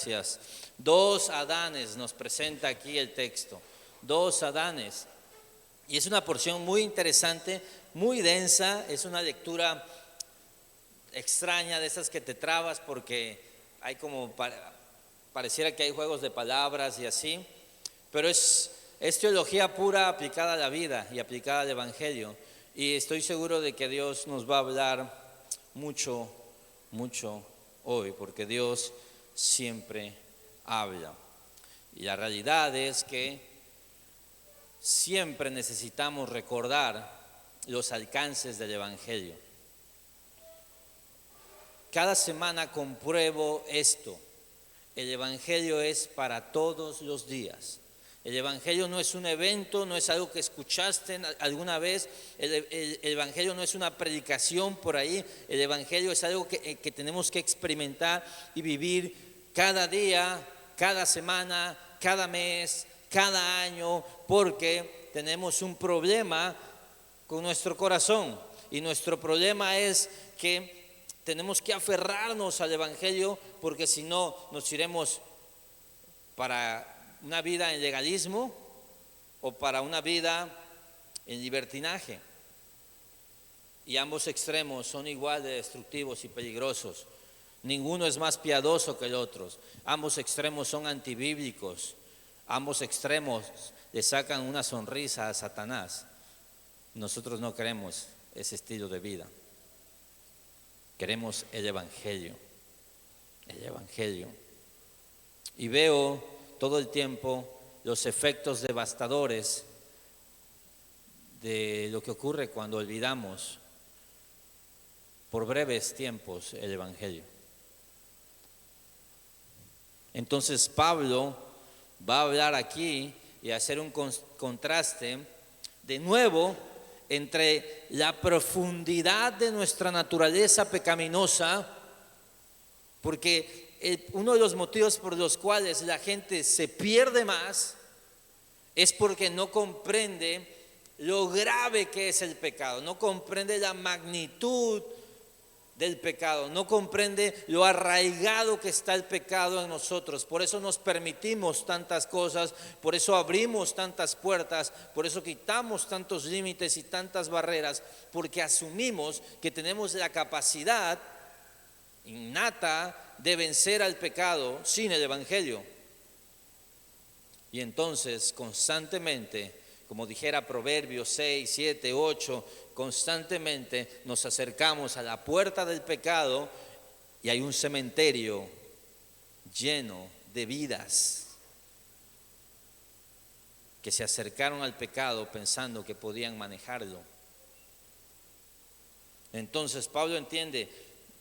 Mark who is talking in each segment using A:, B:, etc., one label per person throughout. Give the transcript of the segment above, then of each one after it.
A: Gracias. Dos Adanes nos presenta aquí el texto. Dos Adanes. Y es una porción muy interesante, muy densa. Es una lectura extraña, de esas que te trabas porque hay como, pareciera que hay juegos de palabras y así. Pero es teología pura aplicada a la vida y aplicada al Evangelio. Y estoy seguro de que Dios nos va a hablar mucho, mucho hoy, porque Dios siempre habla. Y la realidad es que siempre necesitamos recordar los alcances del Evangelio. Cada semana compruebo esto. El Evangelio es para todos los días. El Evangelio no es un evento, no es algo que escuchaste alguna vez. El Evangelio no es una predicación por ahí. El Evangelio es algo que tenemos que experimentar y vivir cada día, cada semana, cada mes, cada año, porque tenemos un problema con nuestro corazón. Y nuestro problema es que tenemos que aferrarnos al Evangelio, porque si no nos iremos para una vida en legalismo o para una vida en libertinaje. Y ambos extremos son igual de destructivos y peligrosos. Ninguno es más piadoso que el otro. Ambos extremos son antibíblicos. Ambos extremos le sacan una sonrisa a Satanás. Nosotros no queremos ese estilo de vida. Queremos el Evangelio. El Evangelio. Y veo todo el tiempo los efectos devastadores de lo que ocurre cuando olvidamos por breves tiempos el Evangelio. Entonces Pablo va a hablar aquí y hacer un contraste de nuevo entre la profundidad de nuestra naturaleza pecaminosa, porque uno de los motivos por los cuales la gente se pierde más es porque no comprende lo grave que es el pecado, no comprende la magnitud del pecado, no comprende lo arraigado que está el pecado en nosotros. Por eso nos permitimos tantas cosas, por eso abrimos tantas puertas, por eso quitamos tantos límites y tantas barreras, porque asumimos que tenemos la capacidad innata de vencer al pecado sin el Evangelio. Y entonces constantemente, como dijera Proverbios 6, 7, 8, constantemente nos acercamos a la puerta del pecado y hay un cementerio lleno de vidas que se acercaron al pecado pensando que podían manejarlo. Entonces Pablo entiende,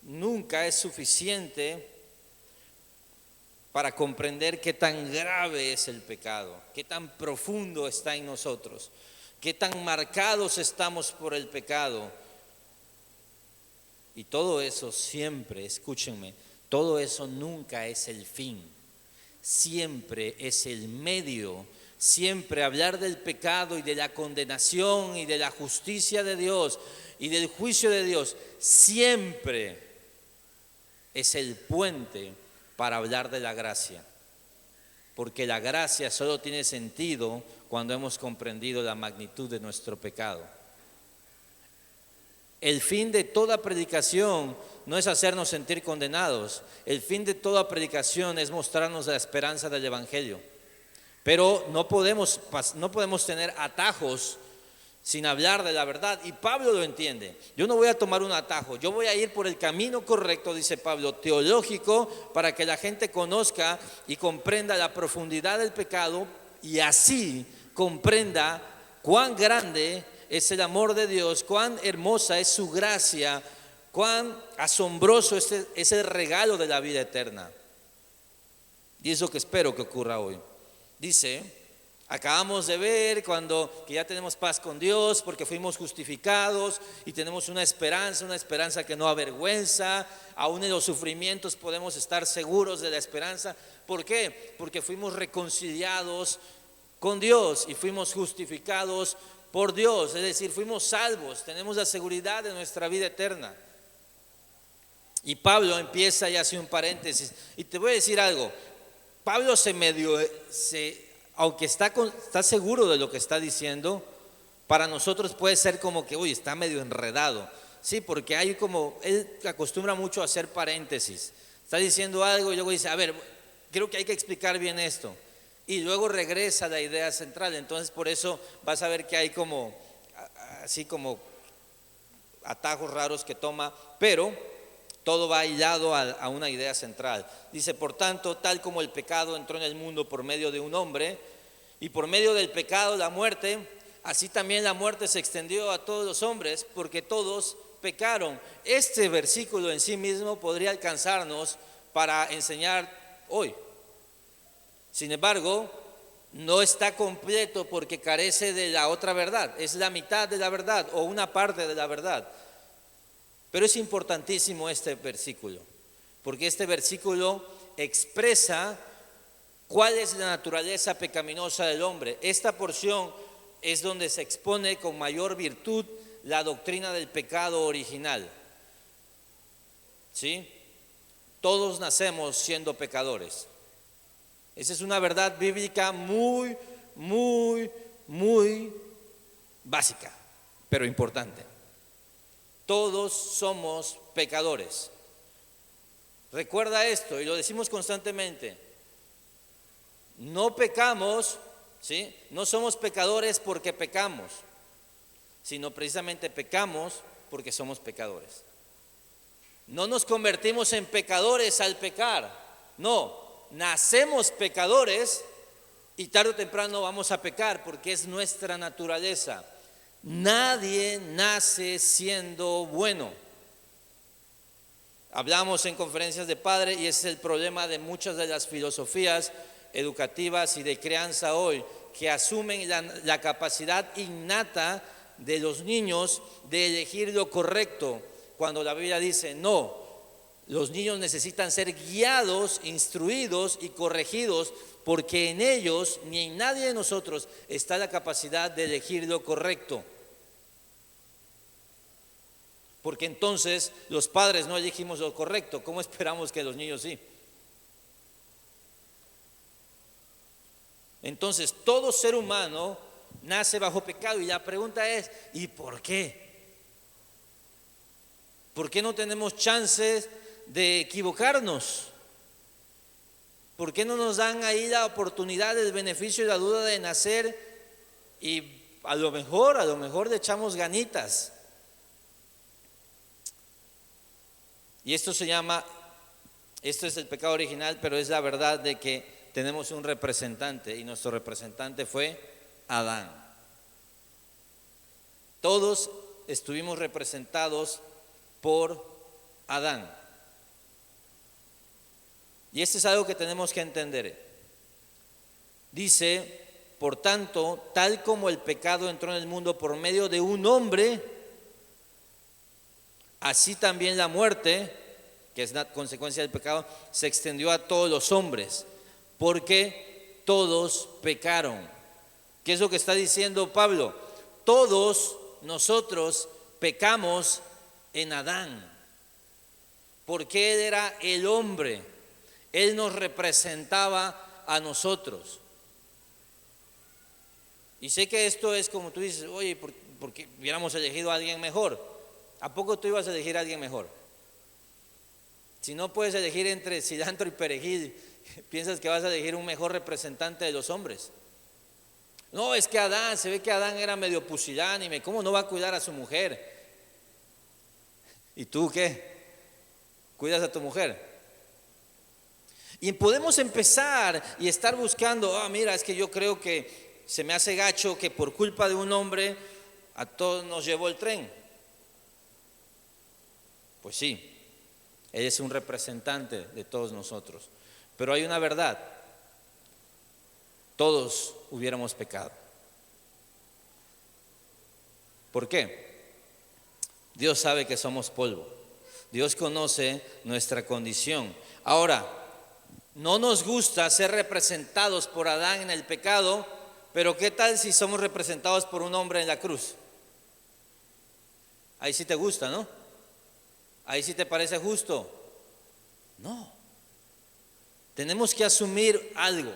A: nunca es suficiente para comprender qué tan grave es el pecado, qué tan profundo está en nosotros, qué tan marcados estamos por el pecado. Y todo eso siempre, escúchenme, todo eso nunca es el fin, siempre es el medio. Siempre hablar del pecado y de la condenación y de la justicia de Dios y del juicio de Dios, siempre es el puente para hablar de la gracia, porque la gracia solo tiene sentido cuando hemos comprendido la magnitud de nuestro pecado. El fin de toda predicación no es hacernos sentir condenados, el fin de toda predicación es mostrarnos la esperanza del Evangelio, pero no podemos tener atajos sin hablar de la verdad, y Pablo lo entiende. Yo no voy a tomar un atajo, yo voy a ir por el camino correcto, dice Pablo, teológico, para que la gente conozca y comprenda la profundidad del pecado y así comprenda cuán grande es el amor de Dios, cuán hermosa es su gracia, cuán asombroso es el regalo de la vida eterna. Y es lo que espero que ocurra hoy. Dice, acabamos de ver que ya tenemos paz con Dios porque fuimos justificados y tenemos una esperanza que no avergüenza. Aún en los sufrimientos podemos estar seguros de la esperanza. ¿Por qué? Porque fuimos reconciliados con Dios y fuimos justificados por Dios, es decir, fuimos salvos, tenemos la seguridad de nuestra vida eterna. Y Pablo empieza y hace un paréntesis. Y te voy a decir algo, Pablo aunque está seguro de lo que está diciendo, para nosotros puede ser como que, uy, está medio enredado. Sí, porque él acostumbra mucho a hacer paréntesis. Está diciendo algo y luego dice, a ver, creo que hay que explicar bien esto. Y luego regresa a la idea central. Entonces, por eso vas a ver que hay así como atajos raros que toma, pero todo va hilado a una idea central. Dice, por tanto, tal como el pecado entró en el mundo por medio de un hombre, y por medio del pecado la muerte, así también la muerte se extendió a todos los hombres, porque todos pecaron. Este versículo en sí mismo podría alcanzarnos para enseñar hoy. Sin embargo, no está completo porque carece de la otra verdad. Es la mitad de la verdad o una parte de la verdad. Pero es importantísimo este versículo, porque este versículo expresa cuál es la naturaleza pecaminosa del hombre. Esta porción es donde se expone con mayor virtud la doctrina del pecado original. ¿Sí? Todos nacemos siendo pecadores. Esa es una verdad bíblica muy, muy, muy básica, pero importante. Todos somos pecadores. Recuerda esto y lo decimos constantemente. No pecamos, ¿sí? No somos pecadores porque pecamos, sino precisamente pecamos porque somos pecadores. No nos convertimos en pecadores al pecar, no, nacemos pecadores y tarde o temprano vamos a pecar porque es nuestra naturaleza. Nadie nace siendo bueno. Hablamos en conferencias de padre y ese es el problema de muchas de las filosofías educativas y de crianza hoy, que asumen la capacidad innata de los niños de elegir lo correcto, cuando la Biblia dice no, los niños necesitan ser guiados, instruidos y corregidos, porque en ellos ni en nadie de nosotros está la capacidad de elegir lo correcto. Porque entonces los padres no elegimos lo correcto, ¿cómo esperamos que los niños sí? Entonces todo ser humano nace bajo pecado y la pregunta es, ¿y por qué? ¿Por qué no tenemos chances de equivocarnos? ¿Por qué no nos dan ahí la oportunidad, el beneficio y la duda de nacer y a lo mejor le echamos ganitas? Y esto es el pecado original, pero es la verdad de que tenemos un representante y nuestro representante fue Adán. Todos estuvimos representados por Adán. Y esto es algo que tenemos que entender. Dice, por tanto, tal como el pecado entró en el mundo por medio de un hombre, así también la muerte, que es una consecuencia del pecado, se extendió a todos los hombres, porque todos pecaron. ¿Qué es lo que está diciendo Pablo? Todos nosotros pecamos en Adán, porque él era el hombre, él nos representaba a nosotros. Y sé que esto es como tú dices, oye, ¿por qué hubiéramos elegido a alguien mejor? ¿A poco tú ibas a elegir a alguien mejor? Si no puedes elegir entre cilantro y perejil, piensas que vas a elegir un mejor representante de los hombres. No, es que Adán, se ve que Adán era medio pusilánime, ¿cómo no va a cuidar a su mujer? ¿Y tú qué? ¿Cuidas a tu mujer? Y podemos empezar y estar buscando, mira, es que yo creo que se me hace gacho que por culpa de un hombre a todos nos llevó el tren. Pues sí, él es un representante de todos nosotros. Pero hay una verdad, todos hubiéramos pecado. ¿Por qué? Dios sabe que somos polvo. Dios conoce nuestra condición. Ahora, no nos gusta ser representados por Adán en el pecado, pero ¿qué tal si somos representados por un hombre en la cruz? Ahí sí te gusta, ¿no? Ahí sí te parece justo. No. Tenemos que asumir algo.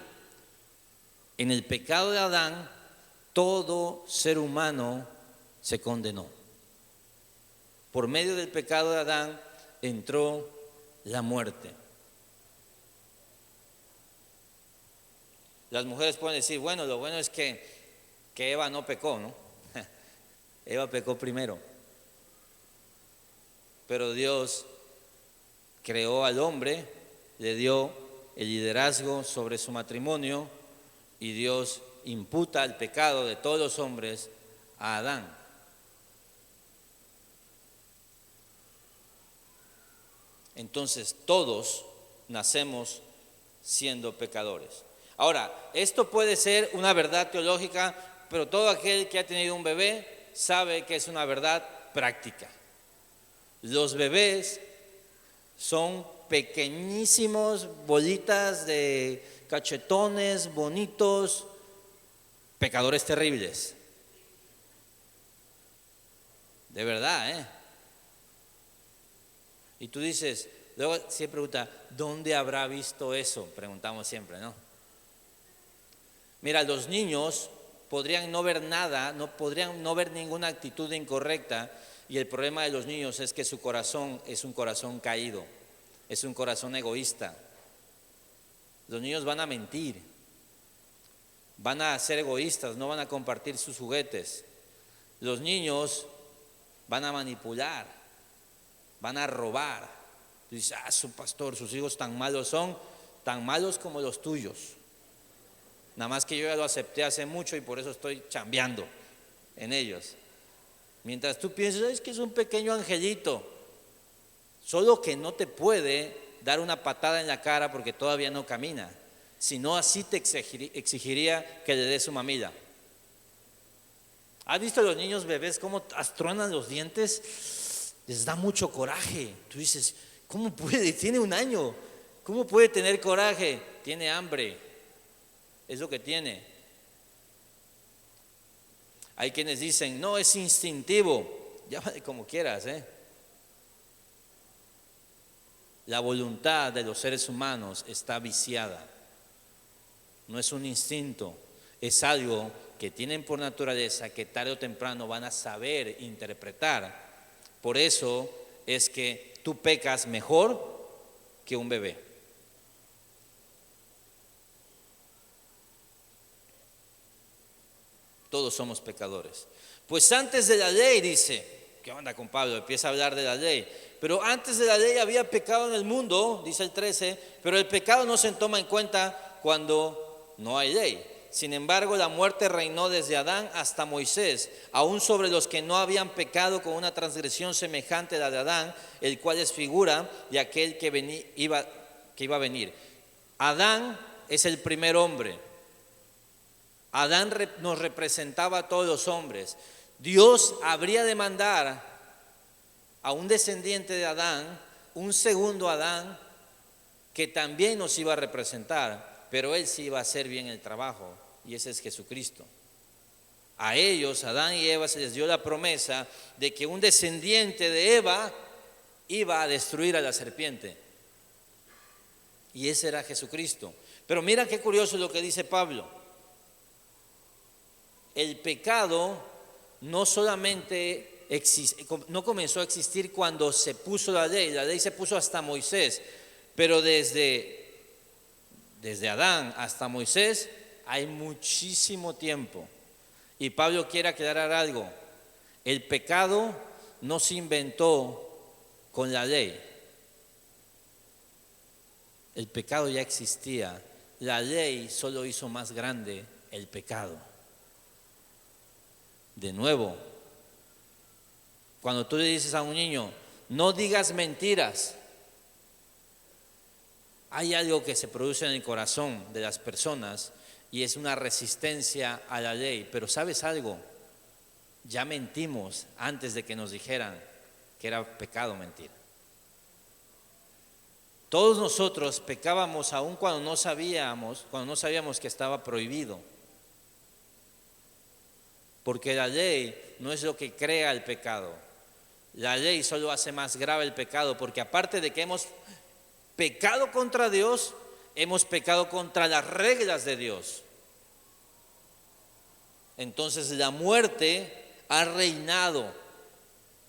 A: En el pecado de Adán, todo ser humano se condenó. Por medio del pecado de Adán entró la muerte. Las mujeres pueden decir, bueno, lo bueno es que Eva no pecó, ¿no? Eva pecó primero. Pero Dios creó al hombre, le dio el liderazgo sobre su matrimonio y Dios imputa el pecado de todos los hombres a Adán. Entonces todos nacemos siendo pecadores. Ahora, esto puede ser una verdad teológica, pero todo aquel que ha tenido un bebé sabe que es una verdad práctica. Los bebés son pequeñísimos, bolitas de cachetones, bonitos, pecadores terribles. De verdad, ¿eh? Y tú dices, luego siempre pregunta, ¿dónde habrá visto eso? Preguntamos siempre, ¿no? Mira, los niños podrían no ver nada, podrían no ver ninguna actitud incorrecta, y el problema de los niños es que su corazón es un corazón caído, es un corazón egoísta. Los niños van a mentir, van a ser egoístas, no van a compartir sus juguetes. Los niños van a manipular, van a robar. Tú dices, su pastor, sus hijos tan malos son, tan malos como los tuyos. Nada más que yo ya lo acepté hace mucho y por eso estoy chambeando en ellos. Mientras tú piensas, es que es un pequeño angelito, solo que no te puede dar una patada en la cara porque todavía no camina. Si no, así te exigiría que le des su mamila. ¿Has visto a los niños bebés cómo truenan los dientes? Les da mucho coraje. Tú dices, ¿cómo puede? Tiene 1 año. ¿Cómo puede tener coraje? Tiene hambre. Es lo que tiene. Hay quienes dicen, no, es instintivo. Llámale como quieras, ¿eh? La voluntad de los seres humanos está viciada. No es un instinto, es algo que tienen por naturaleza, que tarde o temprano van a saber interpretar. Por eso es que tú pecas mejor que un bebé. Todos somos pecadores. Pues antes de la ley, dice, ¿qué onda con Pablo? Empieza a hablar de la ley. Pero antes de la ley había pecado en el mundo, dice el 13, pero el pecado no se toma en cuenta cuando no hay ley. Sin embargo, la muerte reinó desde Adán hasta Moisés, aún sobre los que no habían pecado con una transgresión semejante a la de Adán, el cual es figura de aquel que iba a venir. Adán es el primer hombre. Adán nos representaba a todos los hombres. Dios habría de mandar a un descendiente de Adán, un segundo Adán, que también nos iba a representar, pero él sí iba a hacer bien el trabajo, y ese es Jesucristo. A ellos, Adán y Eva, se les dio la promesa de que un descendiente de Eva iba a destruir a la serpiente, y ese era Jesucristo. Pero mira qué curioso lo que dice Pablo. El pecado no solamente no comenzó a existir cuando se puso la ley se puso hasta Moisés, pero desde Adán hasta Moisés hay muchísimo tiempo. Y Pablo quiere aclarar algo: el pecado no se inventó con la ley, el pecado ya existía, la ley solo hizo más grande el pecado. De nuevo, cuando tú le dices a un niño, no digas mentiras, hay algo que se produce en el corazón de las personas y es una resistencia a la ley. Pero ¿sabes algo? Ya mentimos antes de que nos dijeran que era pecado mentir. Todos nosotros pecábamos aun cuando no sabíamos que estaba prohibido. Porque la ley no es lo que crea el pecado. La ley solo hace más grave el pecado, porque aparte de que hemos pecado contra Dios, hemos pecado contra las reglas de Dios. Entonces la muerte ha reinado.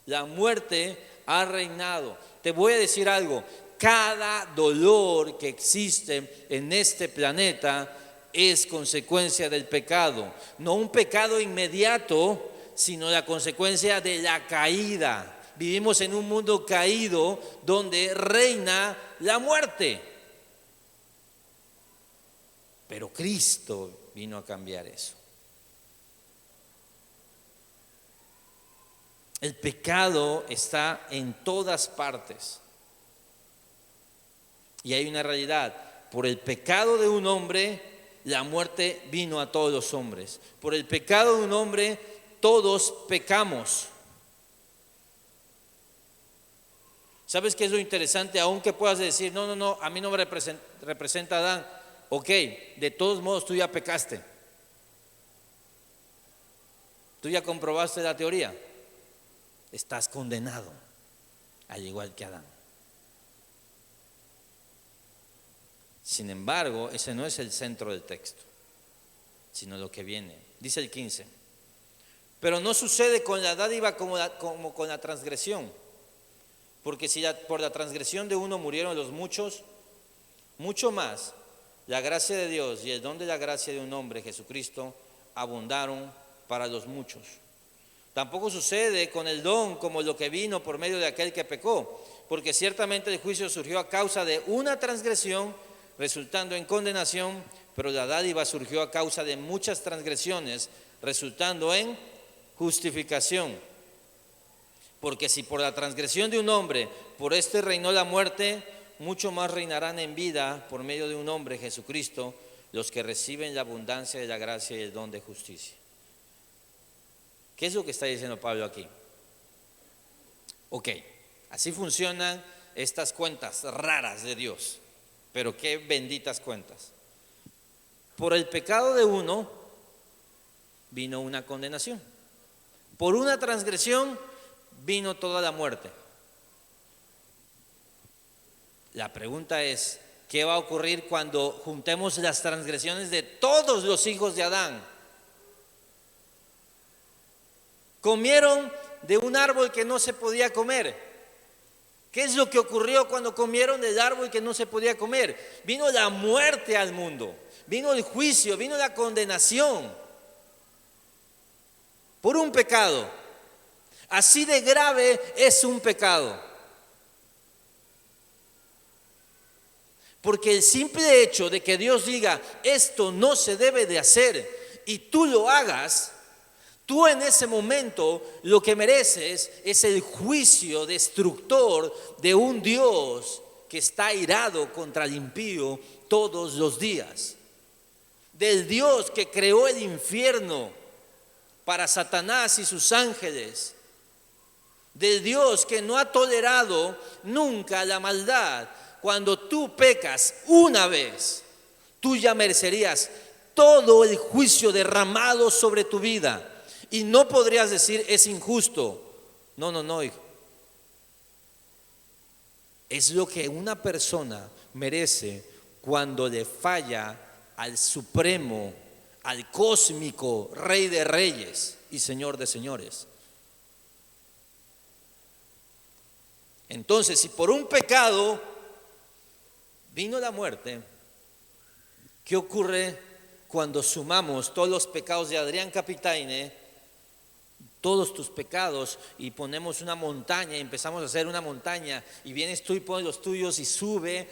A: La muerte ha reinado. Te voy a decir algo. Cada dolor que existe en este planeta es consecuencia del pecado. No un pecado inmediato, sino la consecuencia de la caída. Vivimos en un mundo caído donde reina la muerte. Pero Cristo vino a cambiar eso. El pecado está en todas partes. Y hay una realidad. Por el pecado de un hombre, la muerte vino a todos los hombres. Por el pecado de un hombre, todos pecamos. ¿Sabes qué es lo interesante? Aunque puedas decir, no, a mí no me representa Adán. Ok, de todos modos tú ya pecaste. Tú ya comprobaste la teoría. Estás condenado, al igual que Adán. Sin embargo, ese no es el centro del texto, sino lo que viene. Dice el 15. Pero no sucede con la dádiva como con la transgresión. Porque si por la transgresión de uno murieron los muchos, mucho más la gracia de Dios y el don de la gracia de un hombre, Jesucristo, abundaron para los muchos. Tampoco sucede con el don como lo que vino por medio de aquel que pecó, porque ciertamente el juicio surgió a causa de una transgresión, resultando en condenación, pero la dádiva surgió a causa de muchas transgresiones, resultando en justificación. Porque si por la transgresión de un hombre, por este reinó la muerte, mucho más reinarán en vida por medio de un hombre, Jesucristo, los que reciben la abundancia de la gracia y el don de justicia. ¿Qué es lo que está diciendo Pablo aquí? Ok, así funcionan estas cuentas raras de Dios, pero qué benditas cuentas. Por el pecado de uno vino una condenación. Por una transgresión vino toda la muerte. La pregunta es, ¿qué va a ocurrir cuando juntemos las transgresiones de todos los hijos de Adán? Comieron de un árbol que no se podía comer. ¿Qué es lo que ocurrió cuando comieron del árbol que no se podía comer? Vino la muerte al mundo, vino el juicio, vino la condenación por un pecado. Así de grave es un pecado. Porque el simple hecho de que Dios diga, esto no se debe de hacer, y tú lo hagas, tú en ese momento lo que mereces es el juicio destructor de un Dios que está airado contra el impío todos los días. Del Dios que creó el infierno para Satanás y sus ángeles. Del Dios que no ha tolerado nunca la maldad. Cuando tú pecas una vez, tú ya merecerías todo el juicio derramado sobre tu vida. Y no podrías decir, es injusto. No, hijo. Es lo que una persona merece cuando le falla al supremo, al cósmico Rey de Reyes y Señor de Señores. Entonces, si por un pecado vino la muerte, ¿qué ocurre cuando sumamos todos los pecados de Adrián Capitaine, todos tus pecados, y ponemos una montaña y empezamos a hacer una montaña, y vienes tú y pones los tuyos y sube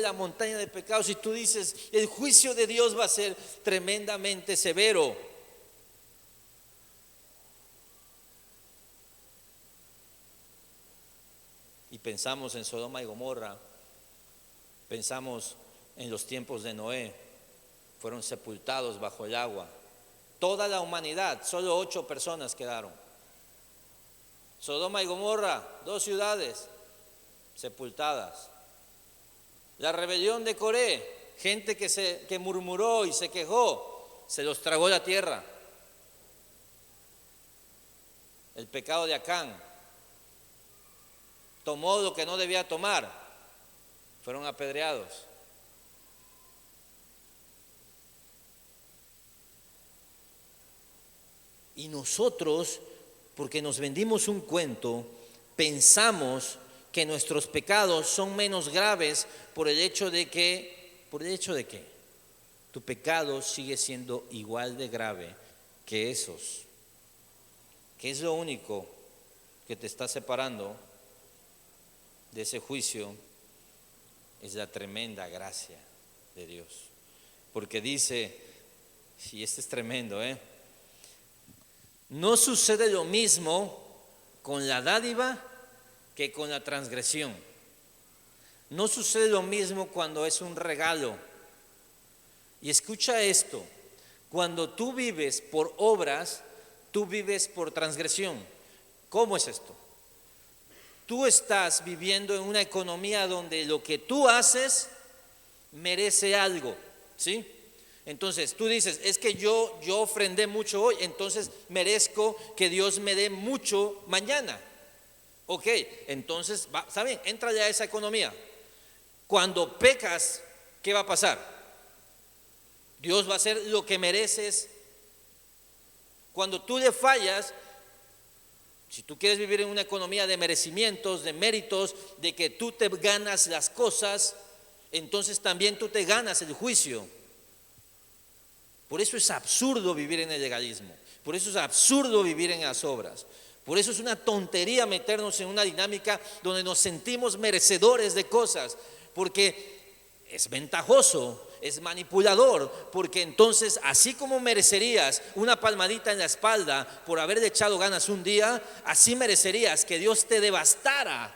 A: la montaña de pecados, y tú dices, el juicio de Dios va a ser tremendamente severo? Y pensamos en Sodoma y Gomorra, pensamos en los tiempos de Noé, fueron sepultados bajo el agua. Toda la humanidad, solo 8 personas quedaron. Sodoma y Gomorra, 2 ciudades sepultadas. La rebelión de Coré, gente que murmuró y se quejó, se los tragó la tierra. El pecado de Acán, tomó lo que no debía tomar, fueron apedreados. Y nosotros, porque nos vendimos un cuento, pensamos que nuestros pecados son menos graves por el hecho de que tu pecado sigue siendo igual de grave que esos. ¿Qué es lo único que te está separando de ese juicio? Es la tremenda gracia de Dios. Porque dice, y este es tremendo, no sucede lo mismo con la dádiva que con la transgresión. No sucede lo mismo cuando es un regalo. Y escucha esto, cuando tú vives por obras, tú vives por transgresión. ¿Cómo es esto? Tú estás viviendo en una economía donde lo que tú haces merece algo, ¿sí? Entonces tú dices, es que yo ofrendé mucho hoy, entonces merezco que Dios me dé mucho mañana. Ok, entonces, está bien, entra ya a esa economía. Cuando pecas, ¿qué va a pasar? Dios va a hacer lo que mereces. Cuando tú le fallas, si tú quieres vivir en una economía de merecimientos, de méritos, de que tú te ganas las cosas, entonces también tú te ganas el juicio. Por eso es absurdo vivir en el legalismo, por eso es absurdo vivir en las obras, por eso es una tontería meternos en una dinámica donde nos sentimos merecedores de cosas, porque es ventajoso, es manipulador, porque entonces así como merecerías una palmadita en la espalda por haberle echado ganas un día, así merecerías que Dios te devastara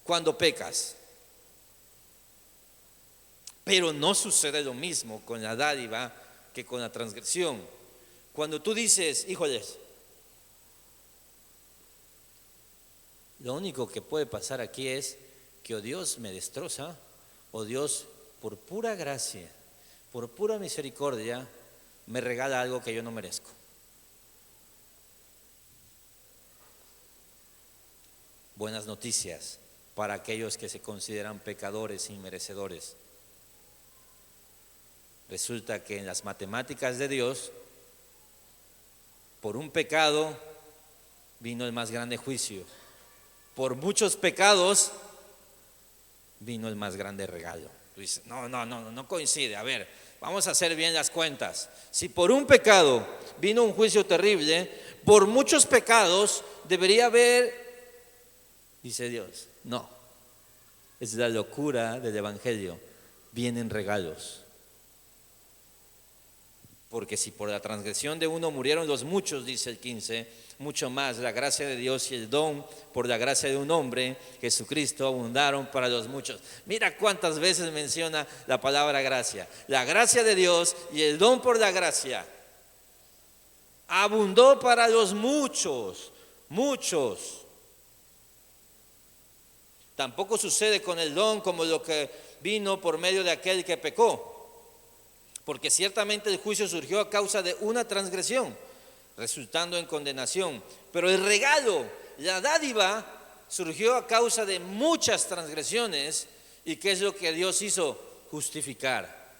A: cuando pecas. Pero no sucede lo mismo con la dádiva que con la transgresión. Cuando tú dices, híjoles, lo único que puede pasar aquí es que o Dios me destroza, o Dios por pura gracia, por pura misericordia, me regala algo que yo no merezco. Buenas noticias para aquellos que se consideran pecadores inmerecedores. Resulta que en las matemáticas de Dios, por un pecado vino el más grande juicio. Por muchos pecados vino el más grande regalo. Tú dices, no coincide. A ver, vamos a hacer bien las cuentas. Si por un pecado vino un juicio terrible, por muchos pecados debería haber, dice Dios, no. Es la locura del Evangelio. Vienen regalos. Porque si por la transgresión de uno murieron los muchos, dice el 15, mucho más la gracia de Dios y el don por la gracia de un hombre, Jesucristo, abundaron para los muchos. Mira cuántas veces menciona la palabra gracia. La gracia de Dios y el don por la gracia abundó para los muchos. Tampoco sucede con el don como lo que vino por medio de aquel que pecó. Porque ciertamente el juicio surgió a causa de una transgresión, resultando en condenación. Pero el regalo, la dádiva, surgió a causa de muchas transgresiones. ¿Y qué es lo que Dios hizo? Justificar.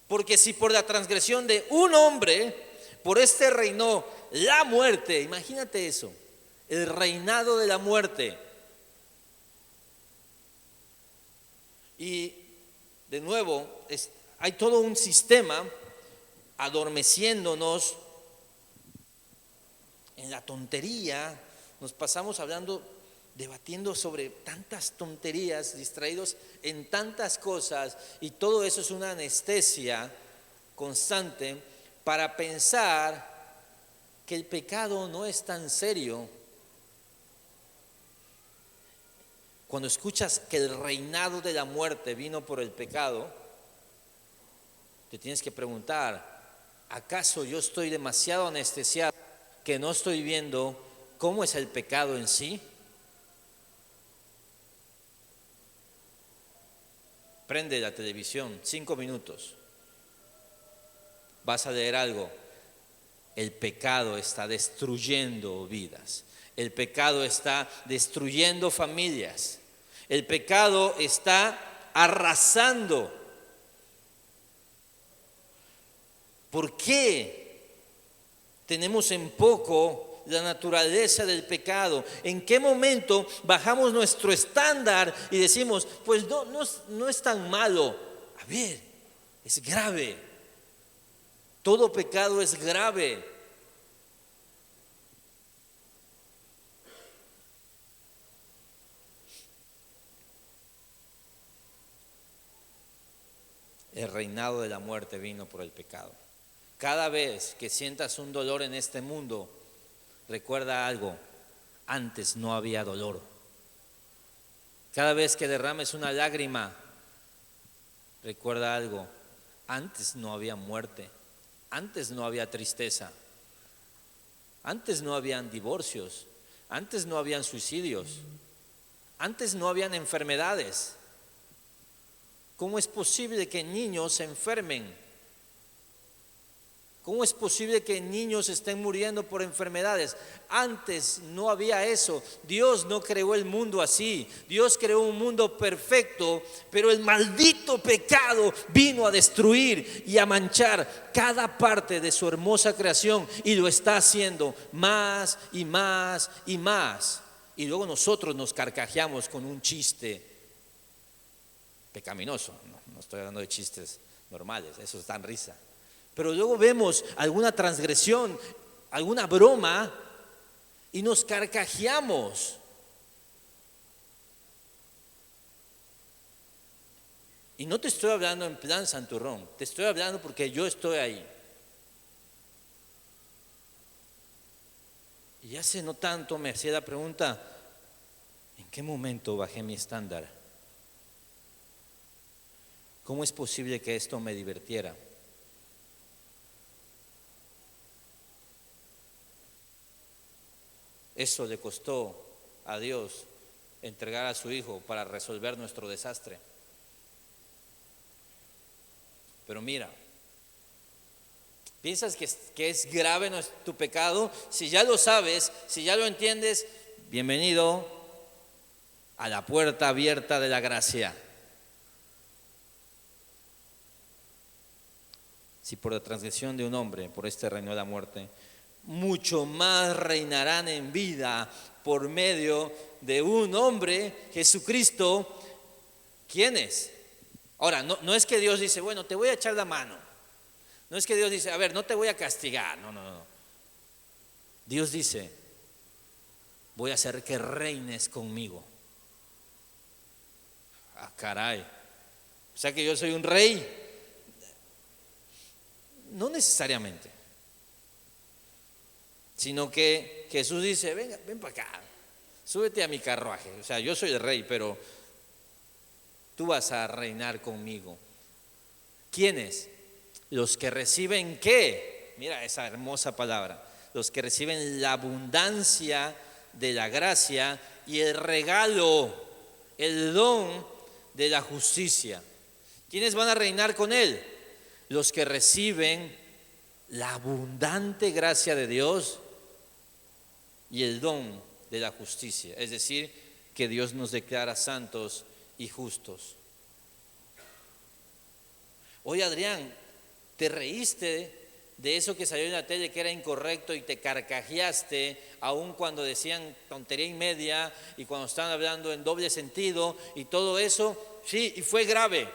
A: Porque si por la transgresión de un hombre, por este reinó la muerte, imagínate eso, el reinado de la muerte. Y de nuevo, hay todo un sistema adormeciéndonos en la tontería. Nos pasamos debatiendo sobre tantas tonterías, distraídos en tantas cosas, y todo eso es una anestesia constante para pensar que el pecado no es tan serio. Cuando escuchas que el reinado de la muerte vino por el pecado, te tienes que preguntar, ¿acaso yo estoy demasiado anestesiado que no estoy viendo cómo es el pecado en sí? Prende la televisión, 5 minutos. Vas a leer algo. El pecado está destruyendo vidas. El pecado está destruyendo familias. El pecado está arrasando. ¿Por qué tenemos en poco la naturaleza del pecado? ¿En qué momento bajamos nuestro estándar y decimos, pues no es tan malo? A ver, es grave. Todo pecado es grave. El reinado de la muerte vino por el pecado. Cada vez que sientas un dolor en este mundo, recuerda algo: antes no había dolor. Cada vez que derrames una lágrima, recuerda algo: antes no había muerte, antes no había tristeza, antes no habían divorcios, antes no habían suicidios, antes no habían enfermedades. ¿Cómo es posible que niños se enfermen? ¿Cómo es posible que niños estén muriendo por enfermedades? Antes no había eso. Dios no creó el mundo así. Dios creó un mundo perfecto, pero el maldito pecado vino a destruir y a manchar cada parte de su hermosa creación, y lo está haciendo más y más y más. Y luego nosotros nos carcajeamos con un chiste pecaminoso. No estoy hablando de chistes normales, esos dan risa. Pero luego vemos alguna transgresión, alguna broma, y nos carcajeamos. Y no te estoy hablando en plan santurrón, te estoy hablando porque yo estoy ahí. Y hace no tanto me hacía la pregunta: ¿en qué momento bajé mi estándar? ¿Cómo es posible que esto me divirtiera? Eso le costó a Dios entregar a su Hijo para resolver nuestro desastre. Pero mira, ¿piensas que es grave tu pecado? Si ya lo sabes, si ya lo entiendes, bienvenido a la puerta abierta de la gracia. Si por la transgresión de un hombre, por este reinó la muerte, mucho más reinarán en vida por medio de un hombre, Jesucristo. ¿Quién es? Ahora, no es que Dios dice, bueno, te voy a echar la mano. No es que Dios dice, a ver, no te voy a castigar. No. Dios dice, voy a hacer que reines conmigo. Ah, caray. O sea que yo soy un rey. No necesariamente, sino que Jesús dice, venga, ven para acá, súbete a mi carruaje. O sea, yo soy el rey, pero tú vas a reinar conmigo. ¿Quiénes? Los que reciben ¿qué? Mira esa hermosa palabra. Los que reciben la abundancia de la gracia y el regalo, el don de la justicia. ¿Quiénes van a reinar con él? Los que reciben la abundante gracia de Dios y el don de la justicia, es decir, que Dios nos declara santos y justos. Oye, Adrián, ¿te reíste de eso que salió en la tele que era incorrecto y te carcajeaste aun cuando decían tontería y media y cuando estaban hablando en doble sentido y todo eso? Sí, y fue grave.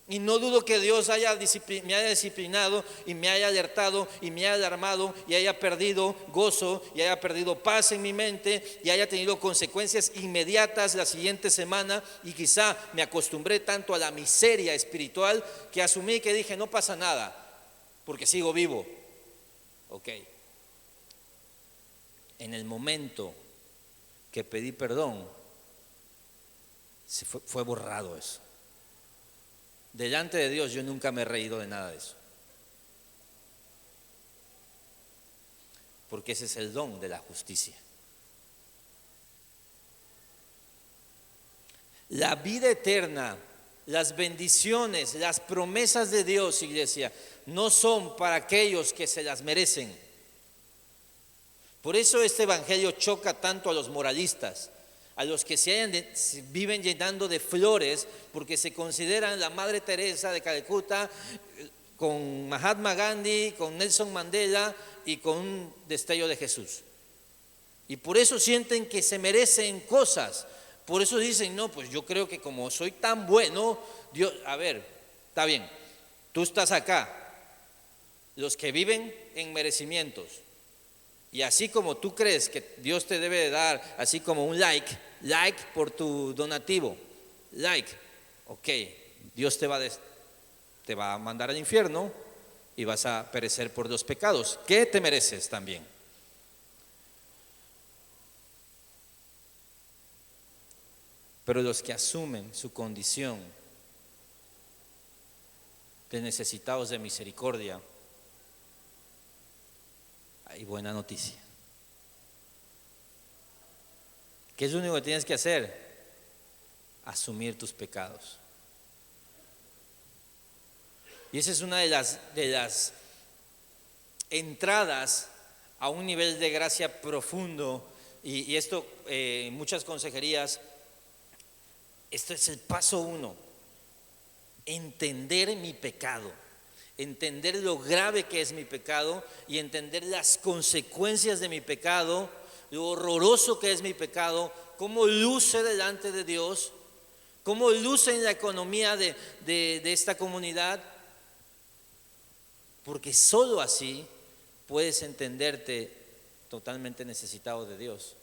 A: Y no dudo que Dios me haya disciplinado y me haya alertado y me haya alarmado y haya perdido gozo y haya perdido paz en mi mente y haya tenido consecuencias inmediatas la siguiente semana, y quizá me acostumbré tanto a la miseria espiritual que asumí, que dije, no pasa nada porque sigo vivo. Ok. En el momento que pedí perdón, fue borrado eso. Delante de Dios yo nunca me he reído de nada de eso, porque ese es el don de la justicia. La vida eterna, las bendiciones, las promesas de Dios, iglesia, no son para aquellos que se las merecen. Por eso este evangelio choca tanto a los moralistas, a los que viven llenando de flores porque se consideran la Madre Teresa de Calcuta, con Mahatma Gandhi, con Nelson Mandela y con un destello de Jesús. Y por eso sienten que se merecen cosas. Por eso dicen, no, pues yo creo que como soy tan bueno, Dios, a ver, está bien, tú estás acá. Los que viven en merecimientos. Y así como tú crees que Dios te debe de dar, así como un like por tu donativo, ok, Dios te va a mandar al infierno y vas a perecer por los pecados. ¿Qué te mereces también? Pero los que asumen su condición de necesitados de misericordia, hay buena noticia. ¿Qué es lo único que tienes que hacer? Asumir tus pecados. Y esa es una de las entradas a un nivel de gracia profundo. Y esto, en muchas consejerías, esto es el paso 1. Entender mi pecado. Entender lo grave que es mi pecado y entender las consecuencias de mi pecado, lo horroroso que es mi pecado, cómo luce delante de Dios, cómo luce en la economía de esta comunidad, porque solo así puedes entenderte totalmente necesitado de Dios.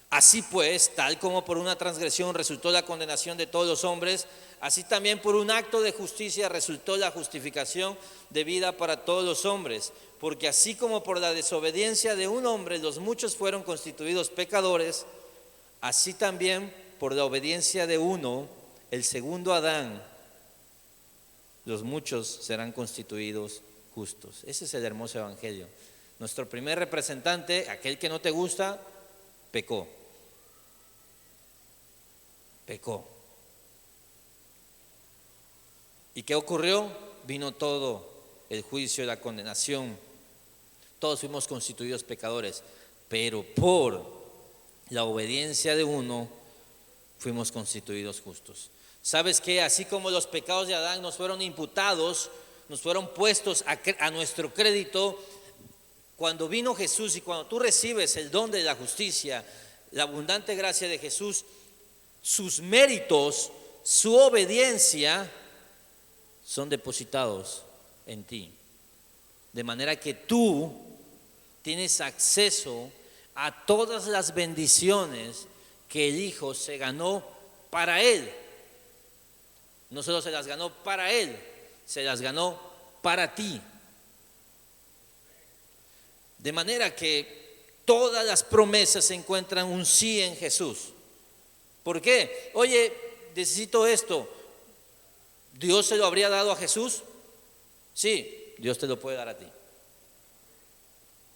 A: Así pues, tal como por una transgresión resultó la condenación de todos los hombres, así también por un acto de justicia resultó la justificación de vida para todos los hombres. Porque así como por la desobediencia de un hombre los muchos fueron constituidos pecadores, así también por la obediencia de uno, el segundo Adán, los muchos serán constituidos justos. Ese es el hermoso evangelio. Nuestro primer representante, aquel que no te gusta, pecó. ¿Y qué ocurrió? Vino todo el juicio y la condenación. Todos fuimos constituidos pecadores, pero por la obediencia de uno fuimos constituidos justos. ¿Sabes qué? Así como los pecados de Adán nos fueron imputados, nos fueron puestos a nuestro crédito, cuando vino Jesús y cuando tú recibes el don de la justicia, la abundante gracia de Jesús, sus méritos, su obediencia son depositados en ti. De manera que tú tienes acceso a todas las bendiciones que el Hijo se ganó para Él. No solo se las ganó para Él, se las ganó para ti. De manera que todas las promesas encuentran un sí en Jesús. ¿Por qué? Oye, necesito esto. ¿Dios se lo habría dado a Jesús? Sí, Dios te lo puede dar a ti.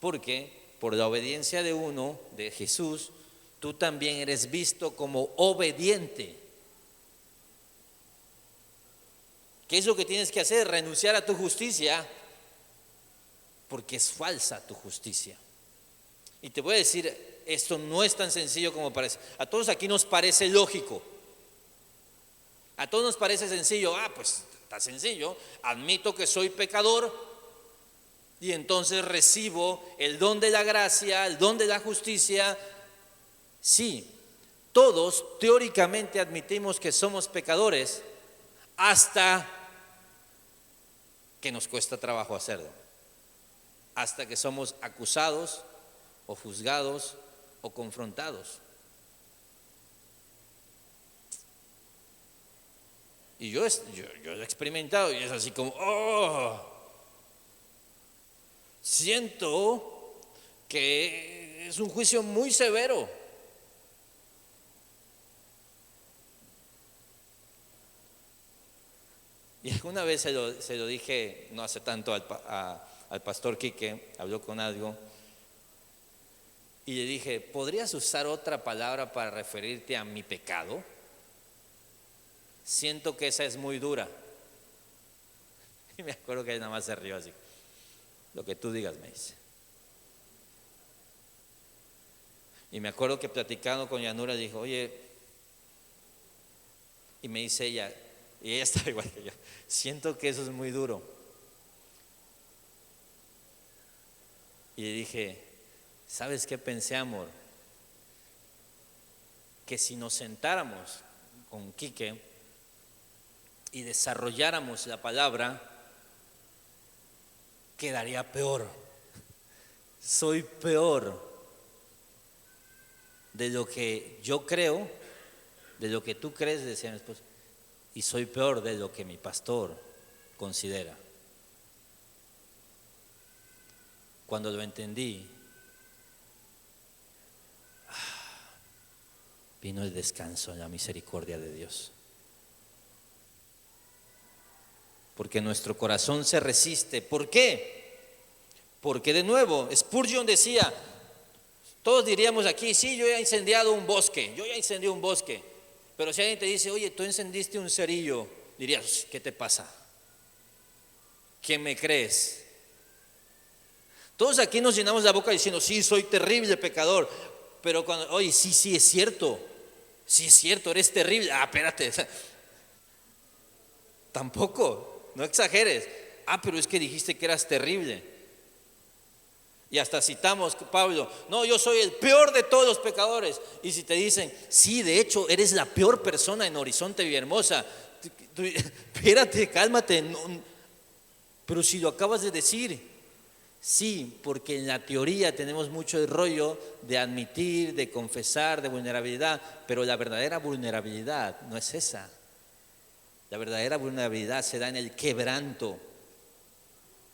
A: Porque por la obediencia de uno, de Jesús, tú también eres visto como obediente. ¿Qué es lo que tienes que hacer? Renunciar a tu justicia, porque es falsa tu justicia. Y te voy a decir, esto no es tan sencillo como parece. A todos aquí nos parece lógico. A todos nos parece sencillo. Pues está sencillo. Admito que soy pecador y entonces recibo el don de la gracia, el don de la justicia. Sí, todos teóricamente admitimos que somos pecadores hasta que nos cuesta trabajo hacerlo. Hasta que somos acusados o juzgados o confrontados. Y yo lo he experimentado y es así como, siento que es un juicio muy severo. Y alguna vez se lo dije, no hace tanto, al pastor Quique, habló con algo, y le dije, ¿podrías usar otra palabra para referirte a mi pecado? Siento que esa es muy dura. Y me acuerdo que él nada más se rió así. Lo que tú digas, me dice. Y me acuerdo que platicando con Yanura dijo, oye, y me dice ella, y ella estaba igual que yo, siento que eso es muy duro. Y le dije, ¿sabes qué pensé, amor? Que si nos sentáramos con Quique y desarrolláramos la palabra, quedaría peor. Soy peor de lo que yo creo, de lo que tú crees, decía mi esposo, y soy peor de lo que mi pastor considera. Cuando lo entendí, vino el descanso en la misericordia de Dios. Porque nuestro corazón se resiste. ¿Por qué? Porque de nuevo, Spurgeon decía, todos diríamos aquí, sí, yo ya he incendiado un bosque, yo ya incendié un bosque. Pero si alguien te dice, oye, tú encendiste un cerillo, dirías, ¿qué te pasa? ¿Qué me crees? Todos aquí nos llenamos la boca diciendo, sí, soy terrible pecador. Pero cuando, oye, sí es cierto, eres terrible. Espérate, tampoco, no exageres. Pero es que dijiste que eras terrible. Y hasta citamos Pablo, no, yo soy el peor de todos los pecadores. Y si te dicen, sí, de hecho, eres la peor persona en Horizonte Villahermosa, espérate, cálmate. No, pero si lo acabas de decir, sí, porque en la teoría tenemos mucho el rollo de admitir, de confesar, de vulnerabilidad, pero la verdadera vulnerabilidad no es esa. La verdadera vulnerabilidad se da en el quebranto,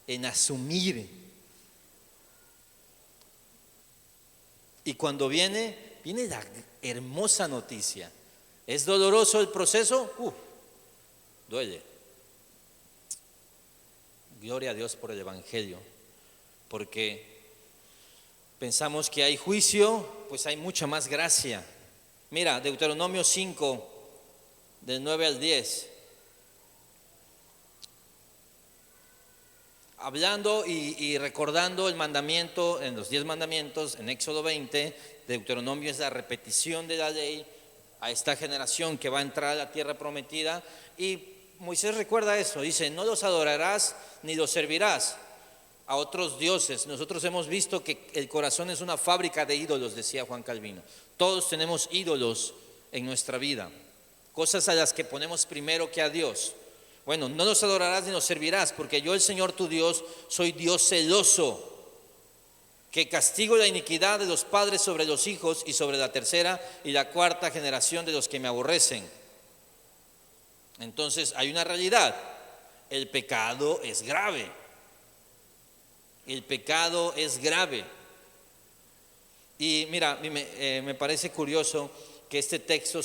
A: en asumir. Y cuando viene la hermosa noticia. ¿Es doloroso el proceso? Duele. Gloria a Dios por el Evangelio. Porque pensamos que hay juicio, pues hay mucha más gracia. Mira, Deuteronomio 5, del 9 al 10. Hablando y recordando el mandamiento en los 10 mandamientos, en Éxodo 20, Deuteronomio es la repetición de la ley a esta generación que va a entrar a la tierra prometida. Y Moisés recuerda eso, dice, no los adorarás ni los servirás a otros dioses. Nosotros hemos visto que el corazón es una fábrica de ídolos, decía Juan Calvino. Todos tenemos ídolos en nuestra vida, cosas a las que ponemos primero que a Dios. Bueno, no los adorarás ni los servirás, porque yo, el Señor tu Dios, soy Dios celoso, que castigo la iniquidad de los padres sobre los hijos y sobre la tercera y la cuarta generación de los que me aborrecen. Entonces hay una realidad, el pecado es grave. El pecado es grave. Y mira, me parece curioso que este texto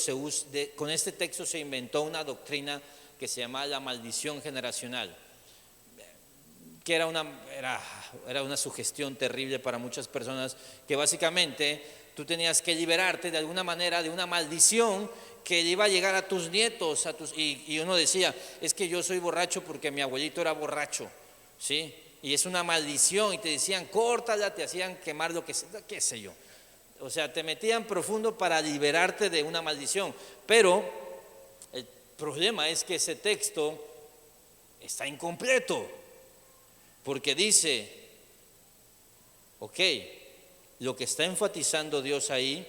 A: con este texto se inventó una doctrina que se llama la maldición generacional, que era una sugestión terrible para muchas personas, que básicamente tú tenías que liberarte de alguna manera de una maldición que iba a llegar a tus nietos, y uno decía, es que yo soy borracho porque mi abuelito era borracho, ¿sí? Y es una maldición, y te decían, córtala, te hacían quemar lo que sea, qué sé yo. O sea, te metían profundo para liberarte de una maldición. Pero el problema es que ese texto está incompleto, porque dice, ok, lo que está enfatizando Dios ahí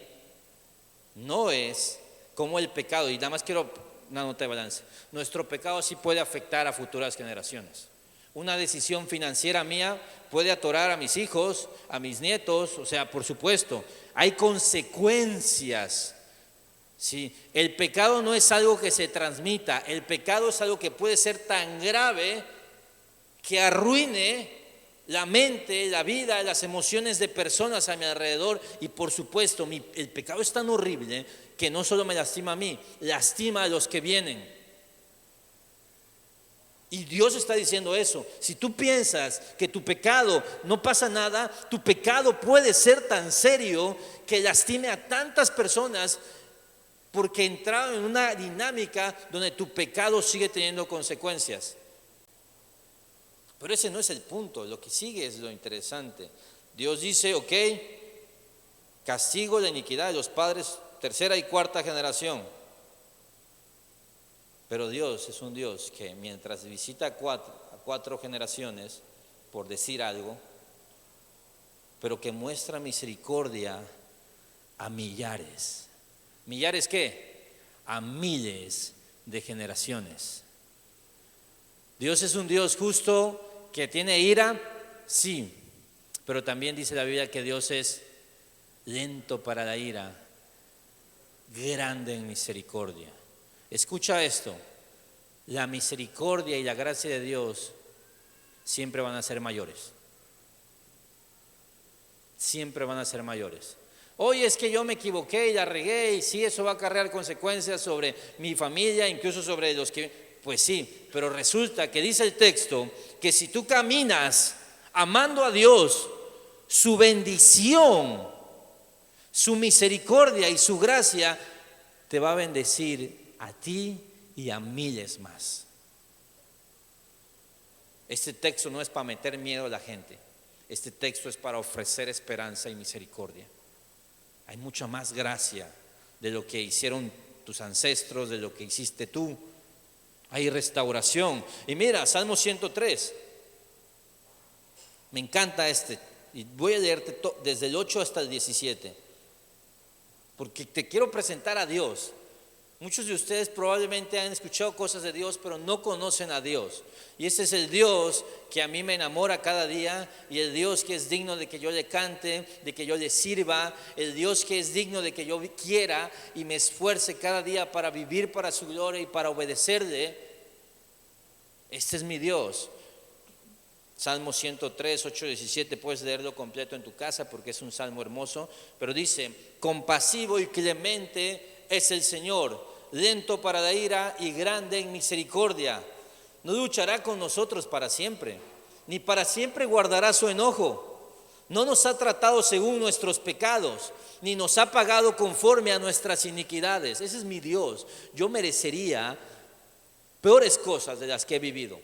A: no es como el pecado, y nada más quiero una nota de balance, nuestro pecado sí puede afectar a futuras generaciones. Una decisión financiera mía puede atorar a mis hijos, a mis nietos, o sea, por supuesto, hay consecuencias. Sí, el pecado no es algo que se transmita, el pecado es algo que puede ser tan grave que arruine la mente, la vida, las emociones de personas a mi alrededor. Y por supuesto, el pecado es tan horrible que no solo me lastima a mí, lastima a los que vienen. Y Dios está diciendo eso. Si tú piensas que tu pecado no pasa nada, tu pecado puede ser tan serio que lastime a tantas personas, porque entraron en una dinámica donde tu pecado sigue teniendo consecuencias. Pero ese no es el punto, lo que sigue es lo interesante. Dios dice, ok, Castigo de iniquidad de los padres, tercera y cuarta generación. Pero Dios es un Dios que mientras visita a cuatro generaciones, por decir algo, pero que muestra misericordia a millares. ¿Millares qué? A miles de generaciones. Dios es un Dios justo que tiene ira, sí, pero también dice la Biblia que Dios es lento para la ira, grande en misericordia. Escucha esto, la misericordia y la gracia de Dios siempre van a ser mayores. Siempre van a ser mayores. Hoy es que yo me equivoqué y la regué, y sí, eso va a acarrear consecuencias sobre mi familia, incluso sobre los que, pues sí, pero resulta que dice el texto que si tú caminas amando a Dios, su bendición, su misericordia y su gracia te va a bendecir a ti y a miles más. Este texto no es para meter miedo a la gente, este texto es para ofrecer esperanza y misericordia. Hay mucha más gracia de lo que hicieron tus ancestros, de lo que hiciste tú. Hay restauración. Y mira, Salmo 103. Me encanta este. Y voy a leerte desde el 8 hasta el 17. Porque te quiero presentar a Dios. Muchos de ustedes probablemente han escuchado cosas de Dios, pero no conocen a Dios. Y ese es el Dios que a mí me enamora cada día, y el Dios que es digno de que yo le cante, de que yo le sirva, el Dios que es digno de que yo quiera y me esfuerce cada día para vivir para su gloria y para obedecerle. Este es mi Dios. Salmo 103, 8, 17, puedes leerlo completo en tu casa porque es un salmo hermoso, pero dice: compasivo y clemente es el Señor, lento para la ira y grande en misericordia. No luchará con nosotros para siempre, ni para siempre guardará su enojo. No nos ha tratado según nuestros pecados, ni nos ha pagado conforme a nuestras iniquidades. Ese es mi Dios. Yo merecería peores cosas de las que he vivido,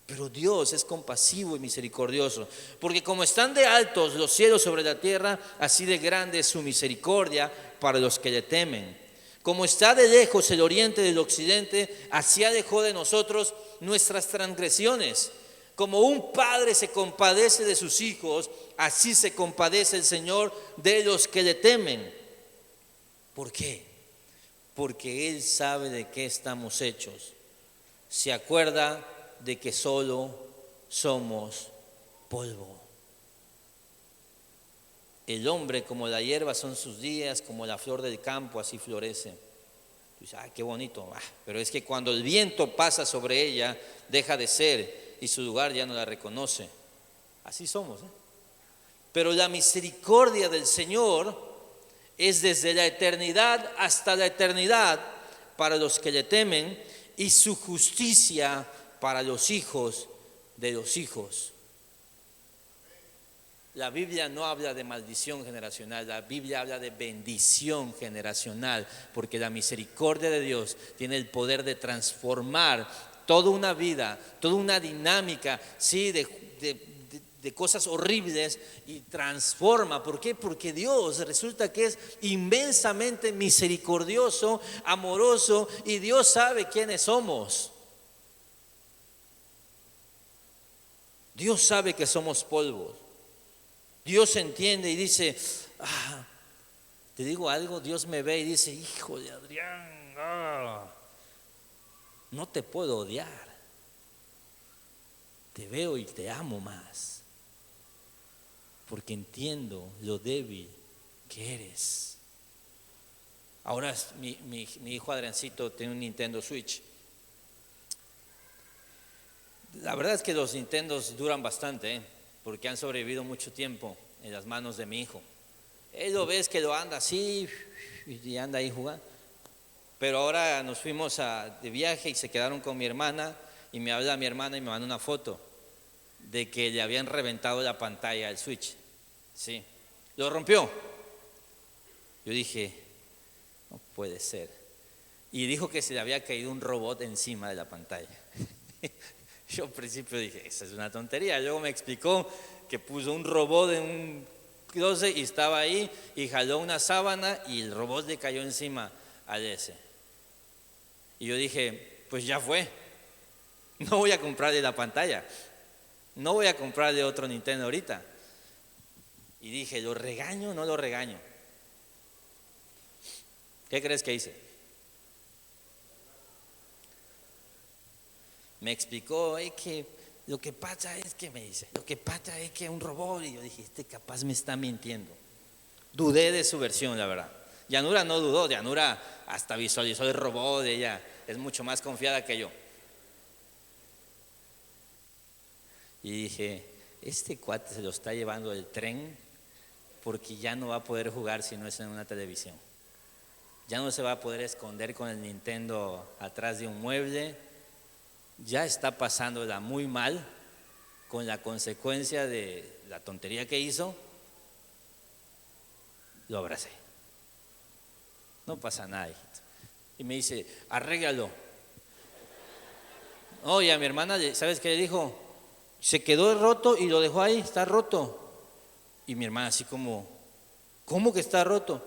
A: pero Dios es compasivo y misericordioso, porque como están de altos los cielos sobre la tierra, así de grande es su misericordia para los que le temen. Como está de lejos el oriente del occidente, así alejó de nosotros nuestras transgresiones. Como un padre se compadece de sus hijos, así se compadece el Señor de los que le temen. ¿Por qué? Porque Él sabe de qué estamos hechos. Se acuerda de que solo somos polvo. El hombre como la hierba son sus días, como la flor del campo así florece. Dices, qué bonito, pero es que cuando el viento pasa sobre ella, deja de ser y su lugar ya no la reconoce. Así somos, ¿eh? Pero la misericordia del Señor es desde la eternidad hasta la eternidad para los que le temen, y su justicia para los hijos de los hijos. La Biblia no habla de maldición generacional, la Biblia habla de bendición generacional, porque la misericordia de Dios tiene el poder de transformar toda una vida, toda una dinámica, sí, de cosas horribles, y transforma. ¿Por qué? Porque Dios resulta que es inmensamente misericordioso, amoroso, y Dios sabe quiénes somos. Dios sabe que somos polvos. Dios entiende y dice, te digo algo, Dios me ve y dice, hijo de Adrián, no te puedo odiar. Te veo y te amo más, porque entiendo lo débil que eres. Ahora mi hijo Adriancito tiene un Nintendo Switch. La verdad es que los Nintendos duran bastante, porque han sobrevivido mucho tiempo en las manos de mi hijo. Él lo ves que lo anda así y anda ahí jugando. Pero ahora nos fuimos de viaje y se quedaron con mi hermana, y me habla mi hermana y me manda una foto de que le habían reventado la pantalla al Switch. Sí, lo rompió. Yo dije, no puede ser. Y dijo que se le había caído un robot encima de la pantalla. Yo al principio dije, esa es una tontería. Luego me explicó que puso un robot en un closet y estaba ahí y jaló una sábana y el robot le cayó encima al ese. Y yo dije, pues ya fue, no voy a comprarle la pantalla, no voy a comprarle otro Nintendo ahorita. Y dije, ¿lo regaño o no lo regaño? ¿Qué crees que hice? Me explicó, que lo que pasa es que, me dice, lo que pasa es que un robot. Y yo dije, capaz me está mintiendo. Dudé de su versión, la verdad. Yanura no dudó, Yanura hasta visualizó el robot, ella es mucho más confiada que yo. Y dije, este cuate se lo está llevando el tren, porque ya no va a poder jugar si no es en una televisión. Ya no se va a poder esconder con el Nintendo atrás de un mueble. Ya está pasándola muy mal con la consecuencia de la tontería que hizo. Lo abracé. No pasa nada, hijito. Y me dice, arréglalo. Oye, a mi hermana, ¿sabes qué le dijo? Se quedó roto y lo dejó ahí, está roto. Y mi hermana así como, ¿cómo que está roto?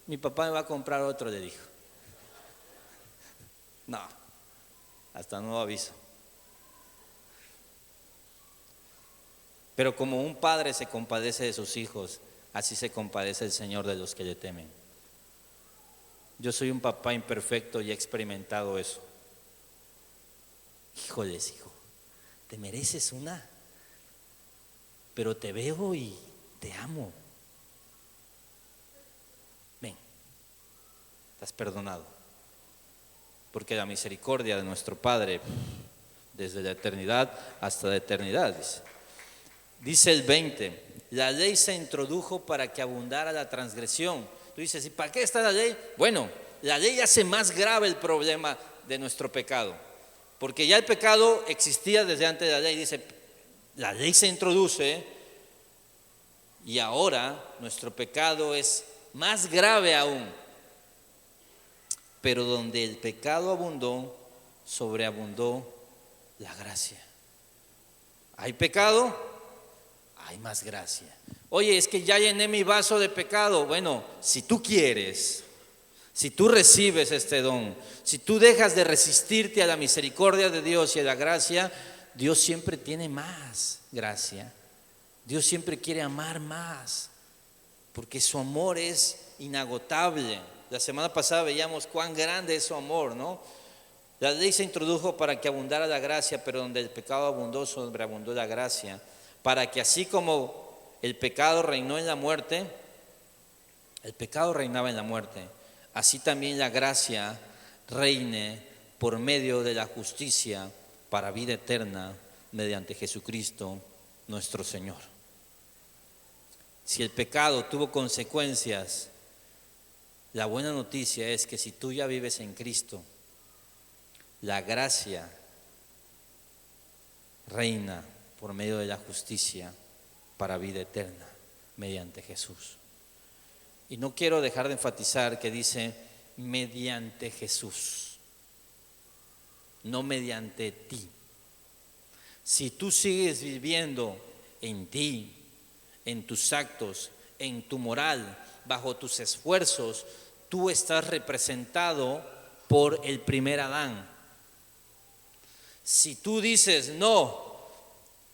A: Mi papá me va a comprar otro, le dijo. No, hasta nuevo aviso. Pero como un padre se compadece de sus hijos, así se compadece el Señor de los que le temen. Yo soy un papá imperfecto y he experimentado eso. Híjoles, hijo, te mereces una, pero te veo y te amo. Ven, estás perdonado, porque la misericordia de nuestro Padre desde la eternidad hasta la eternidad, dice el 20, la ley se introdujo para que abundara la transgresión. Tú dices, ¿y para qué está la ley? Bueno, la ley hace más grave el problema de nuestro pecado, porque ya el pecado existía desde antes de la ley. Dice, la ley se introduce y ahora nuestro pecado es más grave aún. Pero donde el pecado abundó, sobreabundó la gracia. ¿Hay pecado? Hay más gracia. Oye, es que ya llené mi vaso de pecado. Bueno, si tú quieres, si tú recibes este don, si tú dejas de resistirte a la misericordia de Dios y a la gracia, Dios siempre tiene más gracia. Dios siempre quiere amar más, porque su amor es inagotable. La semana pasada veíamos cuán grande es su amor, ¿no? La ley se introdujo para que abundara la gracia, pero donde el pecado abundó, sobreabundó la gracia, para que así como el pecado reinó en la muerte, el pecado reinaba en la muerte, así también la gracia reine por medio de la justicia para vida eterna mediante Jesucristo nuestro Señor. Si el pecado tuvo consecuencias, la buena noticia es que si tú ya vives en Cristo, la gracia reina por medio de la justicia para vida eterna mediante Jesús. Y no quiero dejar de enfatizar que dice mediante Jesús, no mediante ti. Si tú sigues viviendo en ti, en tus actos, en tu moral, bajo tus esfuerzos, tú estás representado por el primer Adán. Si tú dices, no,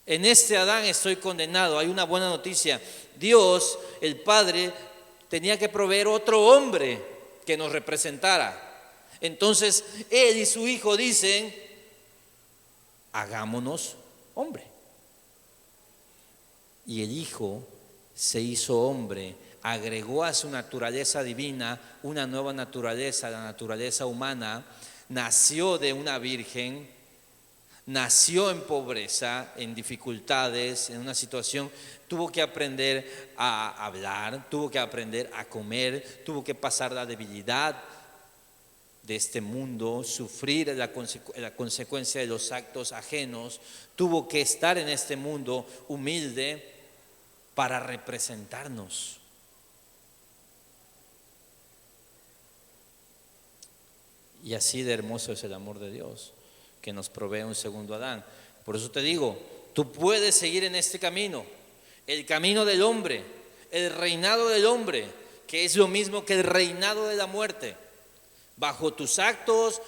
A: en este Adán estoy condenado, hay una buena noticia. Dios, el Padre, tenía que proveer otro hombre que nos representara. Entonces, Él y su Hijo dicen, hagámonos hombre. Y el Hijo se hizo hombre, agregó a su naturaleza divina una nueva naturaleza, la naturaleza humana, nació de una virgen, nació en pobreza, en dificultades, en una situación, tuvo que aprender a hablar, tuvo que aprender a comer, tuvo que pasar la debilidad de este mundo, sufrir la consecuencia de los actos ajenos, tuvo que estar en este mundo humilde para representarnos. Y así de hermoso es el amor de Dios, que nos provee un segundo Adán. Por eso te digo, tú puedes seguir en este camino, el camino del hombre, el reinado del hombre, que es lo mismo que el reinado de la muerte. Bajo tus actos,